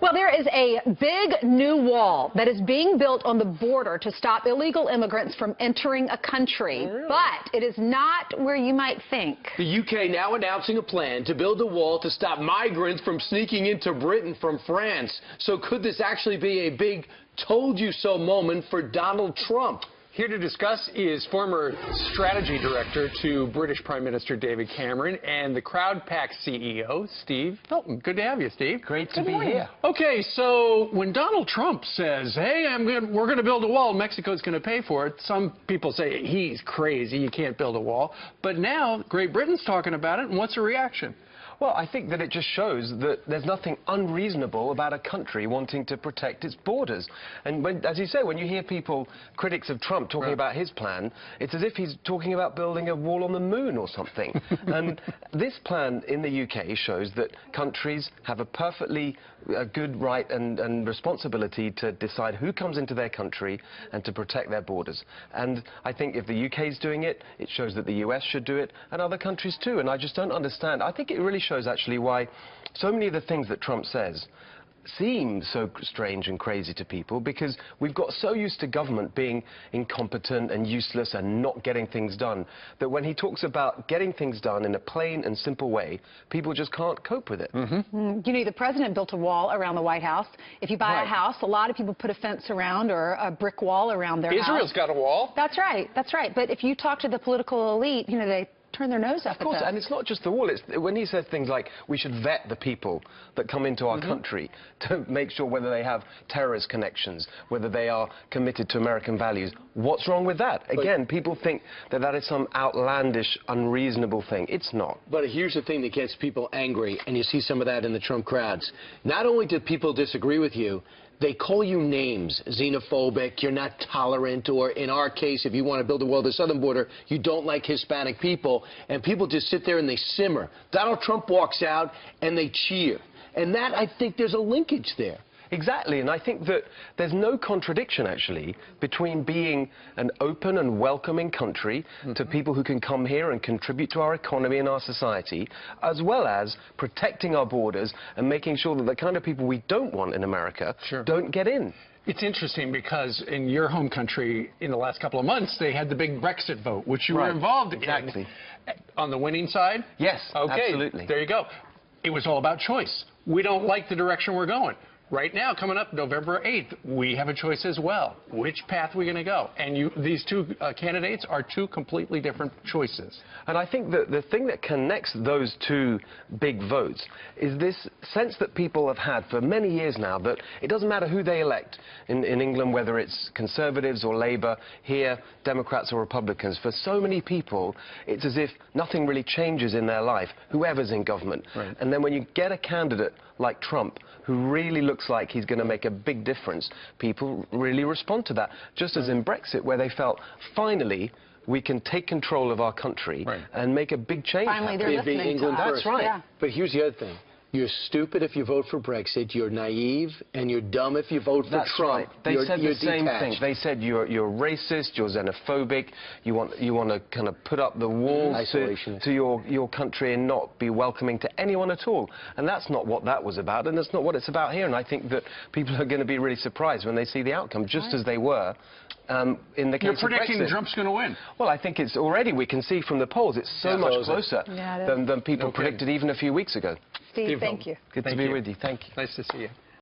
Well, there is a big new wall that is being built on the border to stop illegal immigrants from entering a country. Really? But it is not where you might think. The UK now announcing a plan to build a wall to stop migrants from sneaking into Britain from France. So could this actually be a big told you so moment for Donald Trump? Here to discuss is former strategy director to British Prime Minister David Cameron and the Crowdpac CEO, Steve Hilton. Good to have you, Steve. Great to be here. Okay, so when Donald Trump says, hey, we're going to build a wall, Mexico's going to pay for it, some people say he's crazy, you can't build a wall. But now Great Britain's talking about it, and what's the reaction? Well, I think that it just shows that there's nothing unreasonable about a country wanting to protect its borders. And when, as you say, when you hear people, critics of Trump, talking about his plan, it's as if he's talking about building a wall on the moon or something. And this plan in the UK shows that countries have a perfectly good right and responsibility to decide who comes into their country and to protect their borders. And I think if the UK's doing it, it shows that the US should do it, and other countries too. And I just don't understand. I think it really shows actually why so many of the things that Trump says seem so strange and crazy to people, because we've got so used to government being incompetent and useless and not getting things done, that when he talks about getting things done in a plain and simple way, people just can't cope with it. You know, the president built a wall around the White House. If you buy a house, a lot of people put a fence around or a brick wall around their house. Israel's got a wall. That's right. That's right. But if you talk to the political elite, you know, they turn their nose up at that. Of course, and it's not just the wall. It's when he says things like we should vet the people that come into our country to make sure whether they have terrorist connections, whether they are committed to American values. What's wrong with that? Again, people think that that is some outlandish, unreasonable thing. It's not. But here's the thing that gets people angry, and you see some of that in the Trump crowds. Not only do people disagree with you, they call you names, xenophobic, you're not tolerant, or in our case, if you want to build a wall at the southern border, you don't like Hispanic people, and people just sit there and they simmer. Donald Trump walks out and they cheer. And that, I think there's a linkage there. Exactly, and I think that there's no contradiction, actually, between being an open and welcoming country to people who can come here and contribute to our economy and our society, as well as protecting our borders and making sure that the kind of people we don't want in America don't get in. It's interesting because in your home country, in the last couple of months, they had the big Brexit vote, which you were involved in. Exactly. On the winning side? Yes, okay, absolutely. There you go. It was all about choice. We don't like the direction we're going. Right now, coming up November 8th, we have a choice as well. Which path are we going to go? And these two candidates are two completely different choices. And I think that the thing that connects those two big votes is this sense that people have had for many years now that it doesn't matter who they elect in England, whether it's Conservatives or Labour, here, Democrats or Republicans. For so many people, it's as if nothing really changes in their life, whoever's in government. And then when you get a candidate like Trump, who really looks like he's going to make a big difference, people really respond to that. Just as in Brexit, where they felt, finally, we can take control of our country and make a big change. Finally, they're listening to us. That's right. Yeah. But here's the other thing. You're stupid if you vote for Brexit, you're naive, and you're dumb if you vote for Trump. They said the same detached. thing. They said you're racist, you're xenophobic, you want to kind of put up the walls to your country and not be welcoming to anyone at all. And that's not what that was about, and that's not what it's about here. And I think that people are going to be really surprised when they see the outcome, just as they were in the case of Brexit. You're predicting Trump's going to win? Well, I think it's already, we can see from the polls, it's so much closer than people predicted even a few weeks ago. Steve, thank you. Good to be with you. Thank you. Nice to see you.